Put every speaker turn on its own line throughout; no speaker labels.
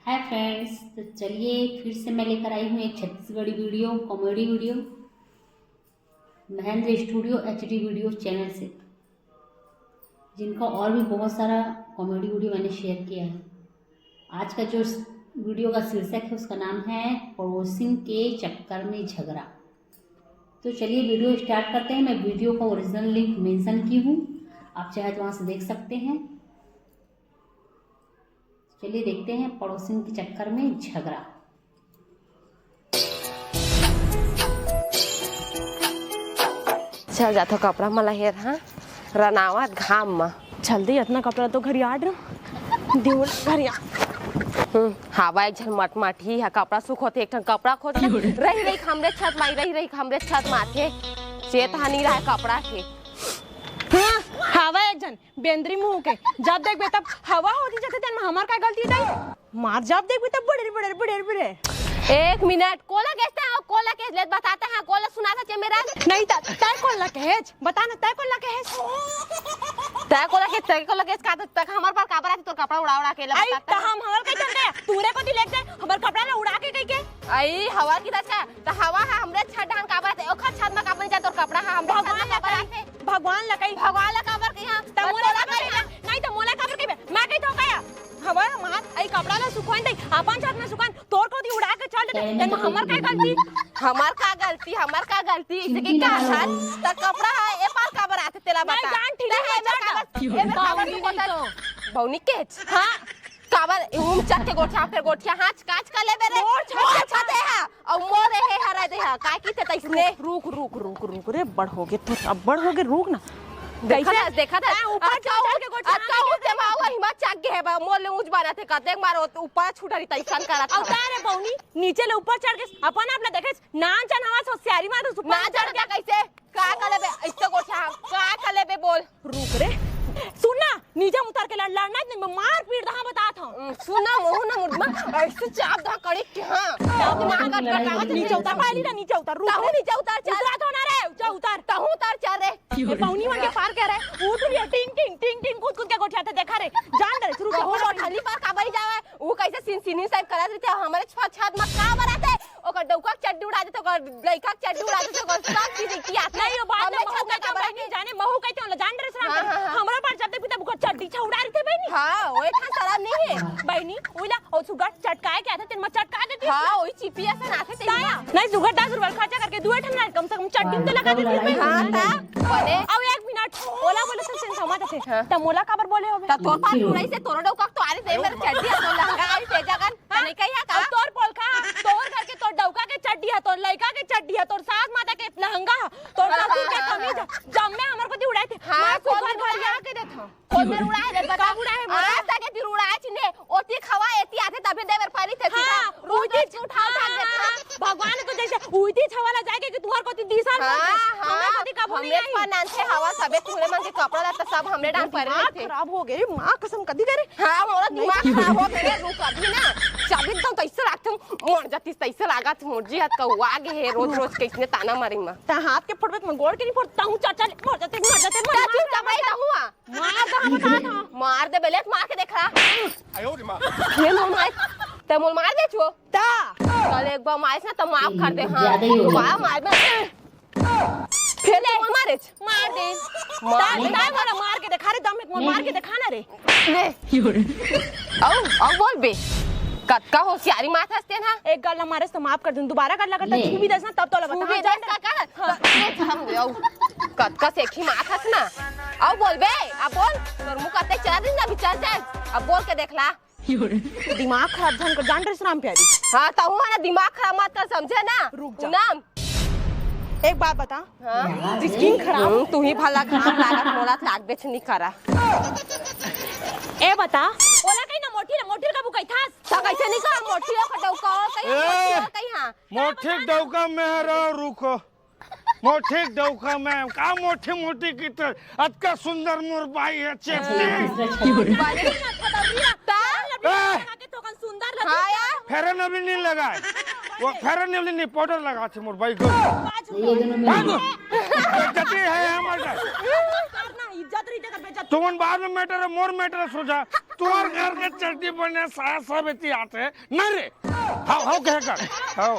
Hi friends, तो चलिए फिर से मैं लेकर आई हूँ एक Chhattisgarhi video, comedy video Mahendra studio HD video channel से, जिनका और भी बहुत सारा कॉमेडी वीडियो मैंने शेयर किया है। आज का जो वीडियो का शीर्षक है उसका नाम है पड़ोसिन के चक्कर में झगड़ा। तो चलिए वीडियो स्टार्ट करते हैं। मैं वीडियो का ओरिजिनल लिंक मेंशन की हूँ, आप चाहे तो वहाँ से देख सकते हैं। चलिए देखते हैं पड़ोसिन के चक्कर में झगड़ा।
चल जातो कपड़ा मला हेर हाँ रनावत घाम में
जल्दी इतना कपड़ा तो घर आड देवल घर
हवा एक झन मट ही है कपड़ा सुखोते एक ठन कपड़ा खोज रही रही हमरे छत माई रही हमरे छत माथे चेत हानि रहा कपड़ा के
हवा एक जन बेंद्री मुंह के जब देख तब हवा होती जाते तेन में हमार का गलती नहीं मार जब देख तब बड़े बड़े बड़े बड़े
एक मिनट कोला कहते हैं कोला के ले बताते हैं कोला सुना था मेरा
नहीं तय कोला कहेज बता ना तय कोला कहेज
तय कोला के का तक हमार पर काबरा तो कपड़ा उड़ा के
आई त हम हमार के चल गया तूरे को दी लेके हमार कपड़ा ना उड़ा के कह के
आई हवा की दशा त हवा है हमरे छत ढान काबरा थे ओखर छत में काबरा जा तो कपड़ा है हम
भगवान ला काबर के हां त मोला नहीं त मोला काबर के मैं कही तो कया हवा मार आई कपड़ा ना सुखान दे अपन छत में सुखान तोर को दी उड़ा के चल दे तेन हमार का गलती इसे के क्या हाल त कपड़ा है ए पार काबर आते तेला बता मैं जान ठीक है बौनी के हां काबर उम चट के गोठिया हाथ काच का ले बेरे छत है और मोरे है हरा दे है काय की ते इसने रुक रे बड़ हो गए तो अब बड़ हो गए रुक ना
देखा था ऊपर चढ़ के गोठिया अच्छा उसे बावा हिम्मत चाक के है बा मोले ऊंच बाना थे कते मारो ऊपर छुटारी तैसन करा था
अब रे बौनी नीचे ले ऊपर चढ़ के अपन आप देखे ना जान हवा होशियारी मार
ना चढ़ के कैसे का कले बे इससे गोठिया का कले बे बोल
रुक रे सुनना नीचे उतर के लड़ना नहीं मार पीट रहा बता था
सुना मोह ना मुर्मा ऐसे चाप धा कड़ी के हां दिमाग कट
नीचे उतर पाली ना नीचे उतर रुक
नीचे उतर चल
तो ना रे उतर
तहू उतर चल रे
ये पौनी मन के पार कह रहे उठ रही टिंग कूद के गोठिया ते देखा रे जान दे शुरू के
हो ढली पर काबरी जावे वो कैसे सिनी साहब करा देते हमारे छत में का बराते ओकर डौका चड्डी उड़ा देते ओकर लइका चड्डी उड़ा देते ओकर सब चीज की आत नहीं वो बात में छत का बरा नहीं जाने महू कहते हो जान रे सर हमरा पर जब तक ओकर चड्डी छउड़ा रही थे बहनी हां ओए था शराब नहीं है
बहनी ओला और सुगर चटकाए क्या था तेन में चटका देती
हां ओई चिपिया से नाथे ते
नहीं सुगर 10 रुपए खर्चा करके दुए ठन कम से कम चड्डी तो लगा देती
हां था बोले
अब 1 मिनट ओला बोले तो सेन समझ थे त मोला काबर बोले होबे
त तोर पास उड़ाई से तोर डौका तो आरे दे मेरे चड्डी तो लहंगा आई से जगन नहीं कहिया का
तोर बोल खा तोर घर के तोर डौका के चड्डी है तोर लइका के चड्डी है तोर सास माता के लहंगा तोर ससुर के कमीज जब में हमर को दी उड़ाई थे
हां कौन घर जा के देथो कौन मेरे उड़ाए दे बता उड़ाए मां ताके ती उड़ाए छिने ओती खवा एती आथे तबे देवर पाली थे
हां उइती उठा देता भगवान को जैसे उइती छवाला जाके कि तुहर कोती दिशा
हमें कदी कबू नहीं आई हमरे नानसे हवा सबे तुरे मन के कपड़ा लत्ता सब हमरे डांग पर थे
खराब हो गए मां कसम कदी करे
हां मोरा दिमाग खराब हो गया रुक अभी ना चाबी तो तैसे रखते मर जाती तैसे लागत मुर्जी हाथ का आगे है रोज कैसने ताना मारी मां
ता हाथ के फटबे में गोड़ के नहीं फटता हूं चाचा मर जाते
चुप चाप रही हुआ मार दे बेलेट मार के देख रहा
आयो रे मां
ये मोल ते मोल मार दे छो
ता
चल एक बार मार ना तो माफ कर दे हां
ज्यादा ही हो
वाह मार दे फिर ले मार दे
ता मार के दिखा रे दम एक मार के दिखा ना रे
ले आओ बोल बे कतका होशियारी माथ हंसते ना
एक गल्ला मारे तो माफ कर दूं दोबारा गल्ला करता तू भी दसना तब तो
बता जान का ये हम आओ कतका सेखी माथ हंसना आओ बोल बे अब बोल तोर मुंह कते चला दिन ना विचार चल अब बोल के देखला
दिमाग खराब जान कर जान रे राम प्यारी
हां तो हमारा दिमाग खराब मत कर समझे ना
रुक जा
नाम
एक बात बता
हां
स्किन खराब
तू ही भला खराब लागत मोला लाग बेच नहीं करा
ए बता ओला कहीं ना मोटी का बुकाई था
ता कैसे नहीं का मोटी का डौका कहीं हां
मोठी डौका में रो रुको मोठी डौका में का मोटी की तो अतका सुंदर मोर बाई है चेपने
सुंदर
हां यार
फेरन अभी नहीं लगाए वो फेरन अभी नहीं पाउडर लगा थे मोर बाई को
ये दोनों में
इज्जत है हमारा
इज्जत रही कर बेइज्जत
तुमन बाद में मैटर है मोर मैटर सोचा तोर घर के चड्डी बने साया सब इतनी आते न रे हाउ कह कर हाउ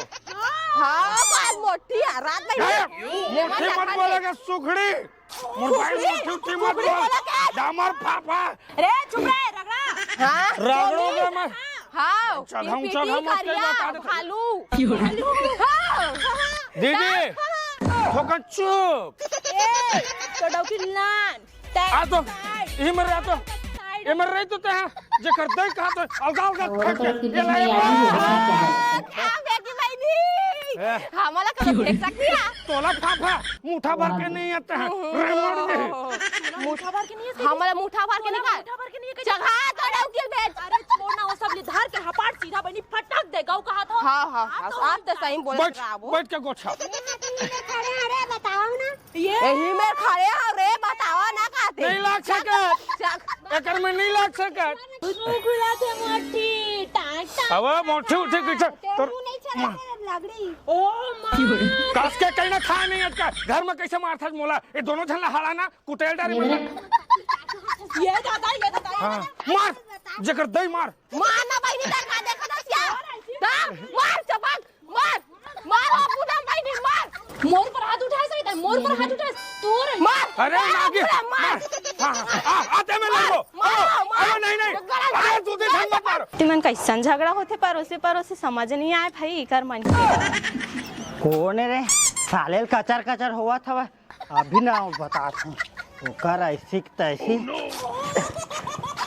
हाँ बात मोटी है रात में
मत बोलेगा सुखड़ी मुर्बाई मुठी मत बोल डामर फाफा
रे चुप रहे रगड़ा
हाँ
रगड़ोगे मैं
हाँ
चल हम मत बता दे
खालू
दीदी ठोकर चुप
ए तो डौकी लान
आ तो इमर आ तो इमर रही तो ते जे कर दे कहा तो अलगा अलगा
औरत औरत के बीच में ये आदमी होगा क्या है
बेटी बहनी हमारा कब देख सकती है
तोला फाफा मुठा भर के नहीं आता है
मुठा भर के नहीं है
हमारा मुठा भर के नहीं
मुठा भर के नहीं है
जगह तो डौकी भेज
अरे छोड़ना वो सब धर के हपाट सीधा बनी फटक दे गाँव कहा तो
हाँ हाँ आप तो सही बोल
बैठ
रहा वो
बैठ के गोछा
ये
यही में खड़े हो रे बताओ ना कहते
नहीं लाग सकत एकर में नहीं लाग सकत
गुलाते मोटी टाट
हवा मोठी उठी किछ तो
ओ मां
कस के कहीं ना खा नहीं अटका घर में कैसे मारथा मोला ये दोनों झन हड़ा ना कुटेल डारी में
ये दादा
हां मार जेकर दई मार
मारना बहनी तर का देखा दसिया मार चपक मार मार ओ पूजा बहनी मार
मोर पर हाथ उठाए सही मोर पर हाथ उठाए तोर
मार
अरे नागे मार हां आते में लगो अरे नहीं अरे तू दे झन मत मार
तिमन कैसन झगड़ा होते परोसे समझ नहीं आए भाई कर मन
कौन है रे सालेल कचर कचर हुआ था वह अभी ना बताते वो कर ऐसी तैसी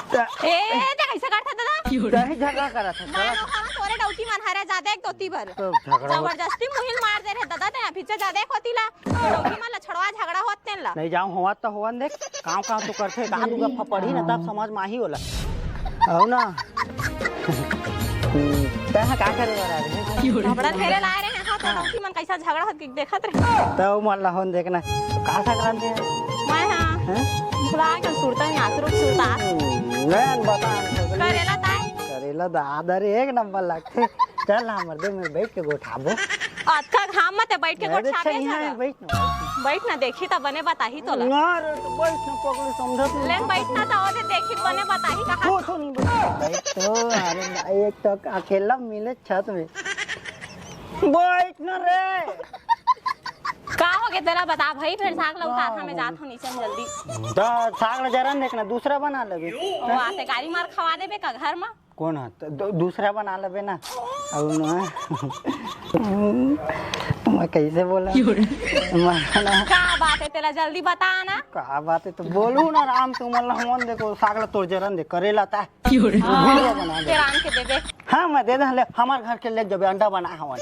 ए ते कैसे करता दादा
कहीं झगड़ा करा था
मैं तोरे डौकी मन हरे ज्यादा एक तोती भर
तो झगड़ा हो-
जबरदस्ती मुहिल मार दे रे दादा ते पीछे ज्यादा एक होतीला डौकी मन लछड़वा झगड़ा होत ला
नहीं जाऊं हुआ तो हुआ देख काम काम तो करते कहाँ तू गप्पा पढ़ी ना तब समझ में ही होला आओ ना तह का करे वाला रे
कपड़ा घेरे लाए रे हां तो डौकी मन कैसा झगड़ा होत देखत रे
तो मन ला होन देखना का संक्रांति है
मैं हां बुला के सुरता में आसुर सुरता
मैं बता
करेला ताए
करेला दादा रे एक नंबर लगते चल हमर दे में बैठ के गोठाबो
अच्छा घाम मत बैठ के गोठ छापे
बैठ ना
बैठ ना देखी त बने बताही तोला
यार तो बैठ ना पगले समझत नहीं
लेन बैठना त ओदे देखी बने बताही कहा
तो नहीं बैठ तो अरे एक तो अकेला मिले छत में बैठ ना रे
का हो गया तेरा बता भाई फिर साग लौटा था मैं जात हूं नीचे जल्दी
तो साग न जरन देखना दूसरा बना लेबे
ओ आते गाड़ी मार खवा देबे का घर में
कौन है तो दूसरा बना लेबे ना अब ना मैं कैसे बोला मैं ना
का बात है तेरा जल्दी बता ना
का बात है तो बोलू ना राम तुम अल्लाह मन देखो साग ला तोड़ जरन दे करेला ता बना दे
तेरा आन के देबे
हां मैं दे दे हमार घर के ले जबे अंडा बना हवन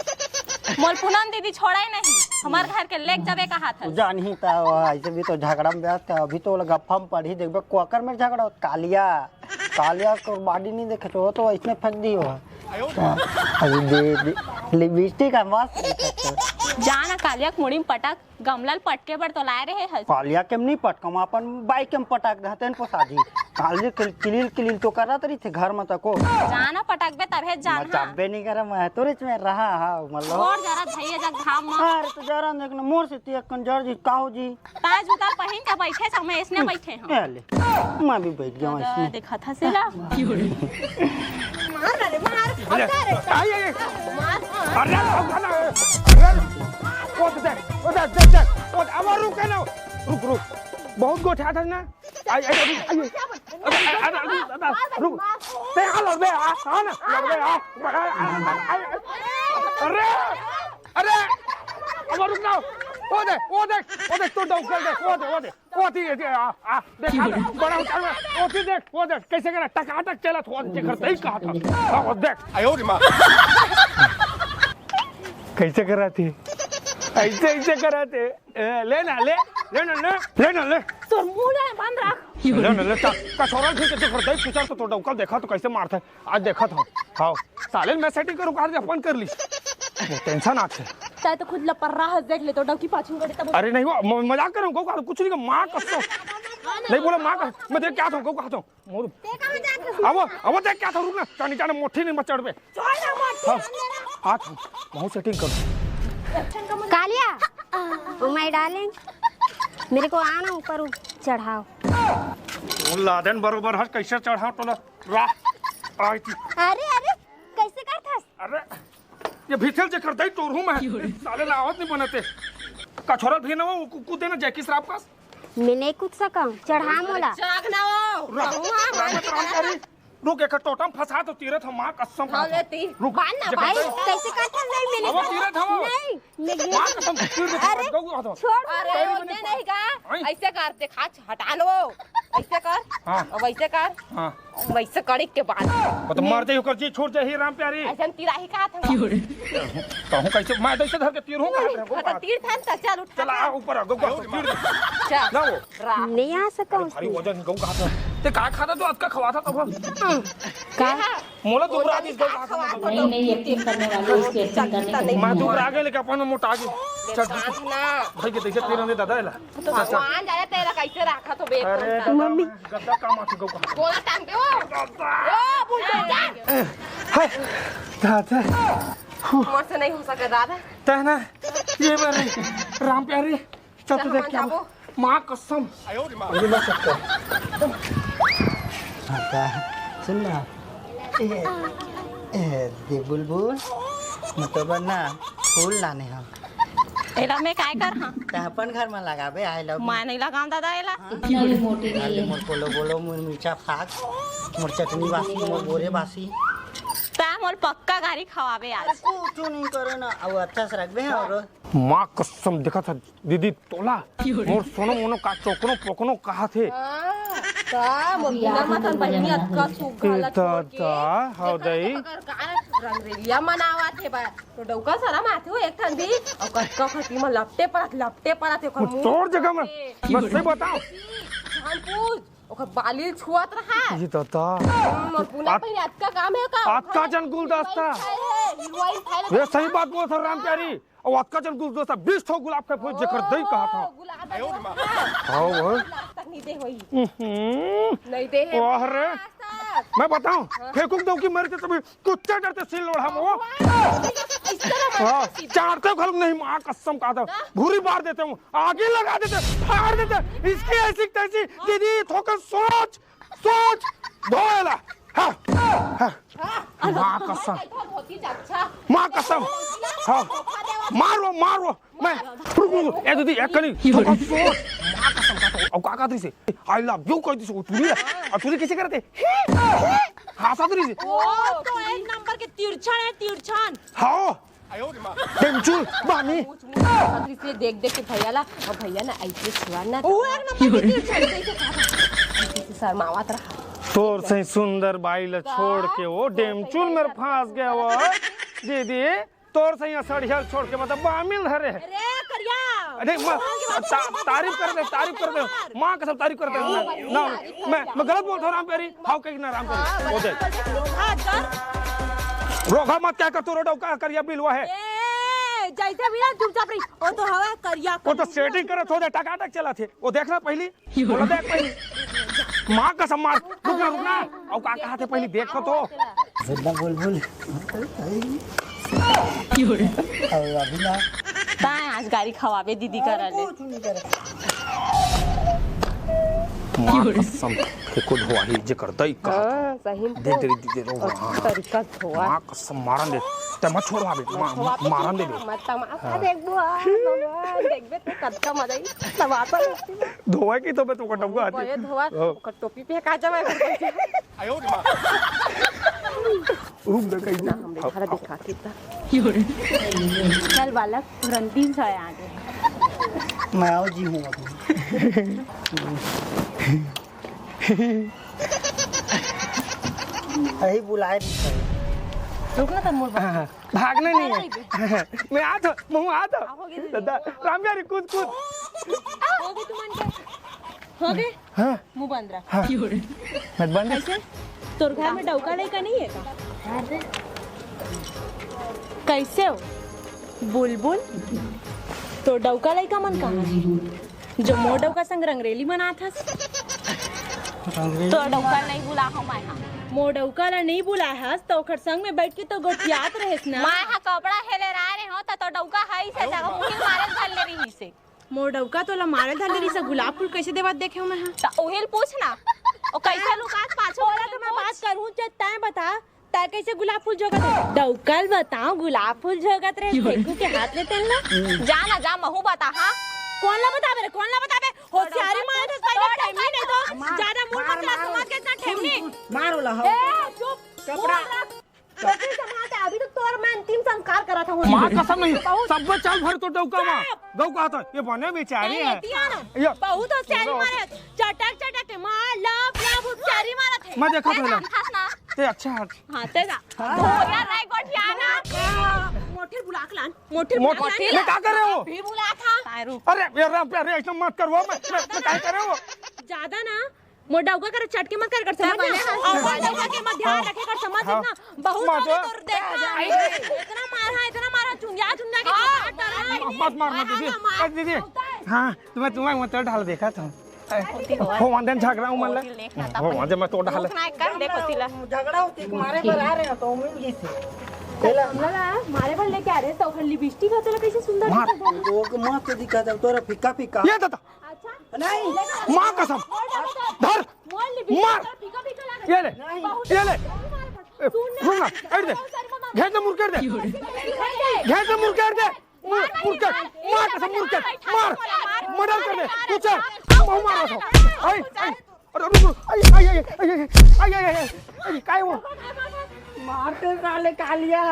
मोल पूनम दीदी छोड़ाई नहीं हमार घर के लेक जाबे का हाथ
जानी ता ऐसे भी तो झगड़ा में व्यस्त है अभी तो गप्पा में पढ़ी देखबे कोकर में झगड़ा हो कालिया को बॉडी नहीं देखे तो तो इसने फेंक दी हो अभी दे लिपस्टिक का मस्त
जाना कालिया मुड़ी में पटक गमलल पटके पर तो लाए रहे हल
कालिया के नहीं पटकम अपन बाइक के पटक देते हैं पोसाजी कालिया किलिल तो करत रही थे घर में तको
जाना पटकबे तबे जाना
चाबे नहीं करे मैं तोरे में रहा हां मतलब
और जरा भैया जग घाम में
अरे तो जरा देखना मोर से तिया कंजर जी काहो जी
ताज जूता पहन के बैठे छ मैं इसने बैठे हूं
ले मैं भी बैठ गया इसमें
देखा था सिला
आई अरे दे अब रुक ना रुक बहुत गोठा था ना आई रुक ते हाल बे आ ना अरे अब रुक ना ओ देख तो डौकल देख ओ दे आ देख बड़ा चल ओ देख कैसे करा टकाटक चला थोड़ा जे करते ही कहा था ओ देख आयो रे मां कैसे करा थी ऐसे करा थे ले
तोर मुंह ले बंद रख
ले का छोरा ठीक है कर दे पूछा तो डौकल देखा तो कैसे मारता है आज देखा था हां साले मैं सेटिंग करूं कार अपन कर ली टेंशन आते
चाहे तो खुद लपर रहा देख ले तो डौकी पाछू करे तब
अरे नहीं वो मजाक कर रहा हूं कुछ नहीं मां कसो नहीं बोला मां का मैं देख क्या था कहा था मोर
ते कहां जात
अब देख क्या था रुक ना चानी चाने मोठी नहीं मचड़ पे
छोड़ ना मत
हां बहुत सेटिंग कर
कालिया ओ माय डार्लिंग मेरे को आना ऊपर चढ़ाओ
लादेन बरोबर हस कैसे चढ़ा तो रा आई थी।
अरे अरे कैसे करथस?
अरे ये भीतर जे कर दई तोरहू में साले लावत नहीं बनते कछोरल भी ना वो कूदे ना जैकी शराब का
मैं नहीं कूद सकम, चढ़ा मोला।
जाग ना वो
रुक एक टोटम फंसा तो तीरथ हम मां कसम
हाँ लेती बान ना
भाई कैसे करथस? नहीं मैंने
अब तीरथ हम
नहीं मैं
मां कसम तीरथ
अरे
गौ
छोड़।
अरे ओने नहीं का ऐसे करते खाच हटा लो ऐसे कर।
हाँ।
अब ऐसे कर।
हां
वैसे करे के बाद
वो तो मार दे ओकर जी छोड़ दे ही राम प्यारी
ऐसे तिराही का था।
कहूं कैसे मैं ऐसे धर के तीरहू का
हटा तीर थान तक चल उठा।
चला आ ऊपर गौ का तीर
चल
ना वो
नहीं आ सकम।
भारी वजन गौ का था ते का खाता तो आज का खवा था तो
का
मोला दूर आ गई गौ का था
नहीं नहीं एक्टिंग करने वाले उसकी एक्टिंग करने के
मैं दूर आ गए लेके अपन मोटा आ गए चल
ना
भाई के देखे तीर दे दादा ला
तो भगवान जाने तेरा कैसे रखा तो बेक
अरे मम्मी गद्दा काम आती गौ का
बोला टांग दे ओ बुलडोजर जा।
हाय दादा
मोर से नहीं हो सके दादा।
तहना ये बारे राम प्यारी चल तो देख क्या मां कसम ये ना सकता
आता सुन ना दे बुलबुल मतलब ना फूल लाने हम
एला मैं काय कर हां
ते अपन घर में लगाबे आई लव
मैं नहीं लगाऊं दादा एला।
इतना भी मोटी नहीं है।
मोर बोलो बोलो मोर मिर्चा फाक मोर चटनी बासी मोर बोरे बासी
ता मोर पक्का गाड़ी खवाबे आज।
कुछ नहीं करो ना अब अच्छा से रखबे और
मां कसम देखा था दीदी तोला मोर सोनो मोनो का चोकनो पोकनो कहा थे
का मोर बिना मतन बहनी अतका सुगला छोड़ के
हाउ दई
रंगरेलिया मनावा थे बा तो डौका सारा माथे हो एक ठंडी और कटका खटी में लपटे पड़ा थे ओकर मुंह
तोर जगह में मैं सही बताऊं
जान पूछ ओकर बाली छुआत रहा।
ये दादा
मोर पुना पे अतका काम है का
अतका जन गुलदस्ता
हिलवाई थाले
ये सही बात बोल था राम प्यारी और अतका जन गुलदस्ता 20 ठो गुलाब का फूल जेकर दई कहा था
गुलाब
हां वो
तक नहीं दे होई नहीं दे है
वाह रे मैं बताऊं फेंकूं दो कि मर के तभी कुत्ते डरते सिल लोड़ा वो हाँ चारते घर नहीं मां कसम कहा था भूरी मार देते हूँ आगे लगा देते फाड़ देते इसकी ऐसी तैसी दीदी ठोकर सोच सोच धोएला मां कसम मां कसम हाँ मारो मैं ए दीदी एक कनी ठोकर सोच मां कसम कहा था और का से आई लव यू कह दी सो तूरी और तूरी कैसे करते हासा तूरी से
ओ तो एक नंबर के तिरछन है तिरछन।
हाँ टेंचुल बानी
से देख देख के भैया ला और भैया ना ऐसे छुआ ना वो एक नंबर के तिरछन ऐसे शर्मावत रहा
तोर से सुंदर बाई ला छोड़ के वो डेमचुल में फंस गया वो दीदी तोर से सड़ियल छोड़ के मतलब बामिल हरे
अरे करिया
अरे तारीफ कर दे मां कसम तारीफ कर दे ना मैं गलत बोलता हूं राम प्यारी हाउ के ना राम प्यारी हो दे रोगा मत क्या कर तू रोड का करिया बिलवा है
जैसे भी ना चुपचाप रही वो तो हवा करिया
वो तो सेटिंग करत हो दे टकाटक चला थे वो देखना पहली बोला देख पहली मां कसम मार रुकना और का कहा थे पहली देखो तो
जितना बुलबुल और अभी ना
ताए आज गाड़ी खवाबे दीदी करले
कुछ नहीं करे
मां कसम फेको धोवाही जे कर दई का
हां सही
दे दे रो
तरीका धोआ
मां कसम मारन दे ते मत छोड़वा बे मारन दे
मत तमाशा देख बुआ देखबे तो कतका मजा ही तमाशा
धोवा की तो मैं तो कटवा आती
ये धोआ ओकर टोपी पे का जावे आयो रे मां
रूम दे कहीं
हम देखा देखा कितना चल बालक रंतीन से आगे
मैं आओ जी हूँ अभी बुलाए
रुकना था मोर
भागना नहीं है मैं आ तो दादा राम प्यारी कूद
हो गए तुमन के हो गए
हां
मुंह बंद रहा
मत बंद
कैसे तोर घर में डौका लड़का नहीं है का कैसे हो बुलबुल तो डौका लड़का मन कहाँ जो मोर डौका संग रंगरेली मना था तो डौका नहीं बुला हम आए हां मोर डौका ला नहीं बुला है तो ओकर संग में बैठ के तो गोटियात रहेस ना
मैं हा कपड़ा हेले रहे हो तो डौका हई से जगह मुहिल मारे धर ले रही से
मोर डौका तो ला मारे धर ले रही से गुलाब फूल कैसे देवत देखे हो मैं हां
तो ओहिल पूछ ना ओ कैसे लुकात पाछो
बोला तो मैं बात करूं तय बता तय कैसे गुलाब फूल जोगत है डौकल बताओ गुलाब फूल जोगत रहे फेंकू के हाथ ले तेन ला
जा ना जा महू बता हां
कौन ला बतावे होशियारी मारे तो पहले ठेमनी नहीं तो ज्यादा मुंह मत ला समाज के इतना ठेमनी
मारो ला
ए चुप कपड़ा कैसे समाज है अभी तो तोर मैं अंतिम संस्कार करा था
माँ कसम नहीं सब चाल भर तो डौका माँ डौका था ये बने बेचारी है ये
बहुत होशियारी मारे चटक चटक मार लव लव होशियारी मारा थे
मैं देखा था
खास ना
ते अच्छा है
हां तेरा
बोला रे गोठियाना
मोठे बुला के लान मोठे
मोटी मैं क्या कर रहे हो
भी बुला था
अरे यार अरे ऐसा मत करो मैं क्या कर रहे हो
ज्यादा ना मोडौका कर चटके मत कर समझ और मोडौका के मत ध्यान रखे कर समझ ना बहुत आगे तो देखा इतना मारा चुंजा के
मत मारना दीदी दीदी हाँ तुम्हें मैं तो डाल देखा था हो वंदन झगड़ा हूँ मतलब हो वंदन मैं तो डाल
देखो तिला
झगड़ा होती मारे पर आ रहे हो तो उम्मीद जी से
मारे पर लेके आ रहे तो लिपस्टिक होते कैसे सुंदर
वो को मस्त दिखा था तोरा फीका फीका
ये दादा
अच्छा
नहीं
माँ कसम धर मार ये ले रुकना कर दे घेर दे मुड़ कर दे घेर दे मुड़ कर दे मुड़ कर मार कसम मुड़ कर मार मर्डर कर दे तू चल मैं मारा था आई अरे रुक आई काय वो
मारते काले कालिया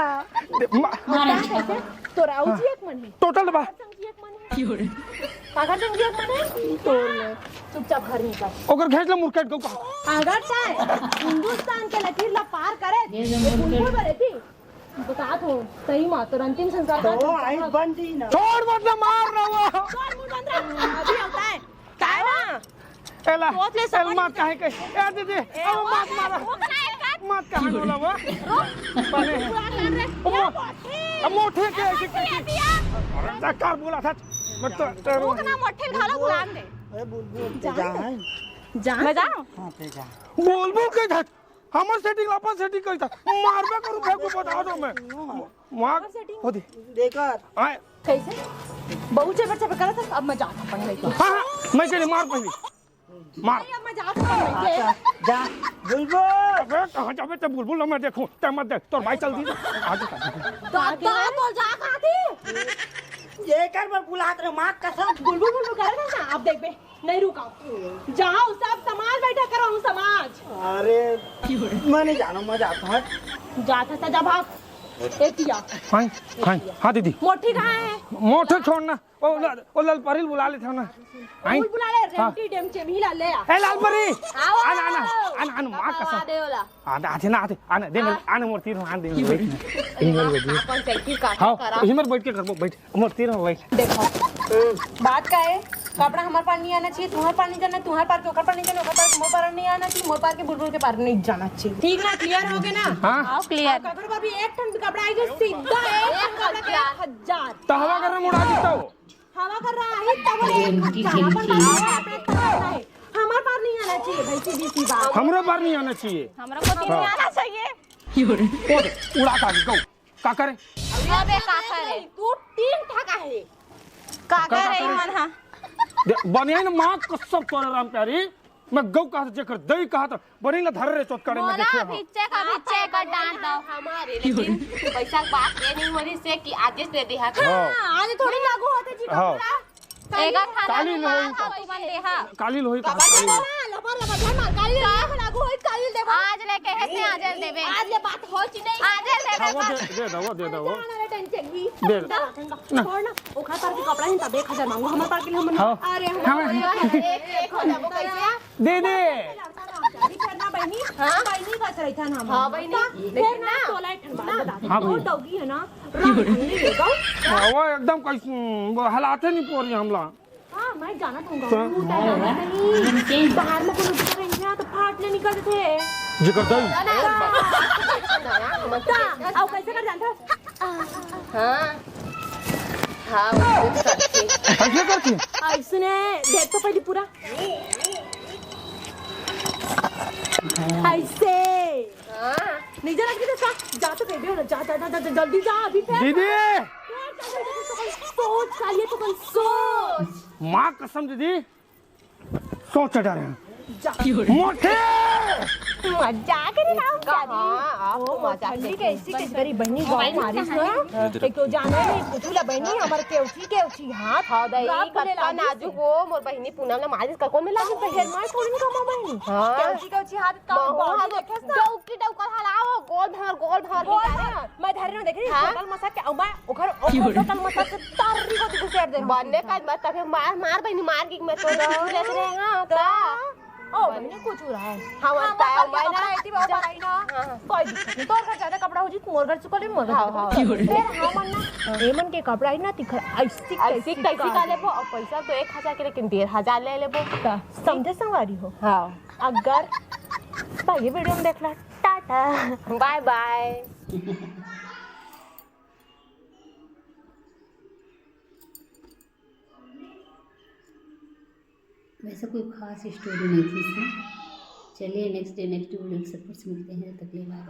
तो राऊजी एक मन है
टोटल बा
अगर संगी एक मन है तो चुपचाप घर निकल
ओकर घेर ले मुड़ कर को
अगर चाहे हिंदुस्तान के लकीर ला पार करे बुलबुल बरे थी बता तो सही मां तो अंतिम संस्कार
तो आई बंदी ना
छोड़ मत ना मार रहा वो
और मुंह बंद रख अभी होता है काय ना
एला मत काहे के ए दीदी अब मत मारा मत कहां बोला वो बने अब मोठे के अरे जकार बोला था मत तो
ना मोठे ढाला बुलान दे
अरे बुलबुल जा है
मैं जाऊं
हां पे जा
बोलबो के था हमर सेटिंग अपन सेटिंग करता मारबे करू फेंकू बता दो मैं मार होदी
देखकर
आए
कैसे बहुत चेपर चेपर करा था अब मैं जाता पढ़ने को
हां मैं चले मार पहली मार
अब मैं जाता पढ़ने
जा बुलबुल
अबे कहां जाबे ते बुलबुल मैं देखूं ते मत देख तोर भाई चल दी आगे
तो जा कहां थी
ये कर पर बुलात रे मां कसम
बुलबुल बुलबुल कर रहा था आप देख बे नहीं रुकाओ जाओ सब समाज बैठा करो हम समाज
अरे मैं नहीं जाना मैं जाता हूं
जाता था जब आप एतिया
हां हां हां दीदी
मोठी कहां है
मोठे छोड़ना ओ लाल परिल बुला लेते हो ना आई
बुला ले रेमटी डेम चेमिला ले आ
ए लाल परी
आओ
आना मां कसम
देवला
आना आते ना आते आना दे मेरे आना मोर तीर हां दे हिमर बैठ
अपन साइकिल काट
हां
करा
हिमर बैठ के कर बैठ मोर तीर में बैठ
देखो बात का है कपड़ा हमारे पार नहीं आना चाहिए तुम्हारे पार नहीं जाना तुम्हारे पार के ओकर पार नहीं जाना ओकर पार के मोर पार नहीं आना चाहिए मोर पार के बुलबुल के पार नहीं जाना चाहिए ठीक ना क्लियर हो गया ना
हां
आओ क्लियर
कपड़े पर भी एक टन कपड़ा आएगा सीधा एक कपड़ा पे 1000
तो हवा करने मुड़ा देता हो
हवा कर रहा है तब 1000 अपन हमारे पार नहीं आना चाहिए भाई सीधी सी बात
हमरे पार नहीं आना चाहिए
हमरा को तीन नहीं आना चाहिए
उड़ा का गो का करे
अबे काका रे
तू 3 ठका है
काका रे मन हां
बनिया ना मां कसम तोरे राम प्यारी मैं गौ कहा जेकर दई कहा तो बनेगा धर रे चोट करे मैं देखे हां
भिच्चे का डांट दो हमारे लेकिन पैसा बात ये नहीं हो रही से कि आदेश दे दी है
आज थोड़ी लागू होते जी कपड़ा
एगा खाना
काली लोही
तू बन दे हां
काली लोही का
लबर लबर मार काली लागू होई काली देबो
आज लेके हेते आज देबे
आज ये बात हो ची नहीं
आज देबे
दे दो
टेंशन ही
दे
छोड़ ना ओखा पार के कपड़ा है तब 1000 मांगो हमारे पार के लिए हम अरे
एक हो जाबो कैसे
दे दे
करना बहनी बहनी का रही था ना
हां बहनी
फिर ना तोला ठंडा बता वो डॉगी है ना नहीं लेगा
वो एकदम कैसे हलाते नहीं पोरी हमला
हां मैं जाना दूंगा बाहर में कोनो दूसरा रहेंगे तो फाटने निकलते थे
जिकर दई
आओ कैसे कर जानता
हां हां वो करती
कैसे करती
ऐसने देख तो पहले पूरा ऐसे
हां
नहीं जाना कि देखा जा तो बेबी हो जा जल्दी जा अभी फिर
दीदी
सोच कालिए तो कल सोच
मां कसम दीदी सोच चढ़ा रहे हैं मोटे
मजाक रे ना
हाँ आपको मजाक
ठंडी कैसी कैसी तेरी बहनी गाँव मारिस ना एक तो जाना नहीं कुछुला बहनी हमार केउची हाथ
हाँ दई
गाप ले
कत्ता
लागिस।
नाजुक हो मोर बहिनी पूनम ला मारिस का कौन में लागिस
ढेर मार थोड़ी ना कमा बहनी
हाँ
केउची हाथ का
बहु
देखेस ना
डौकी डौका हलाओ गोल भर
बोल ना, मैं धर रही देख रही
हाँ?
टोटल मसा के मैं ओकर टोटल मसा के तारी को घुसेड़ दे
बनने का मत तब मार बहिनी मार के मैं तो लेत रहेगा
तो ओ बहनी कुछ हो रहा है
हाँ बताया मैं
कपड़ा
ना
इतनी बहुत बनाई ना
हाँ।
कोई दिक्कत नहीं तोर घर ज्यादा कपड़ा हो जी मोर घर चुकले मोर घर
हाँ,
फिर हम ना एमन के कपड़ा ही ना तिखर ऐसी
ऐसी कैसी का लेबो और पैसा तो 1000 के लेकिन 1500 ले लेबो
समझे संवारी हो
हाँ
अगर भाई ये वीडियो में देखला टाटा
बाय बाय
वैसे कोई खास स्टोरी नहीं थी इसमें। चलिए नेक्स्ट डे नेक्स्ट वीडियो के सब कुछ मिलते हैं, तब तक के लिए बाय बाय।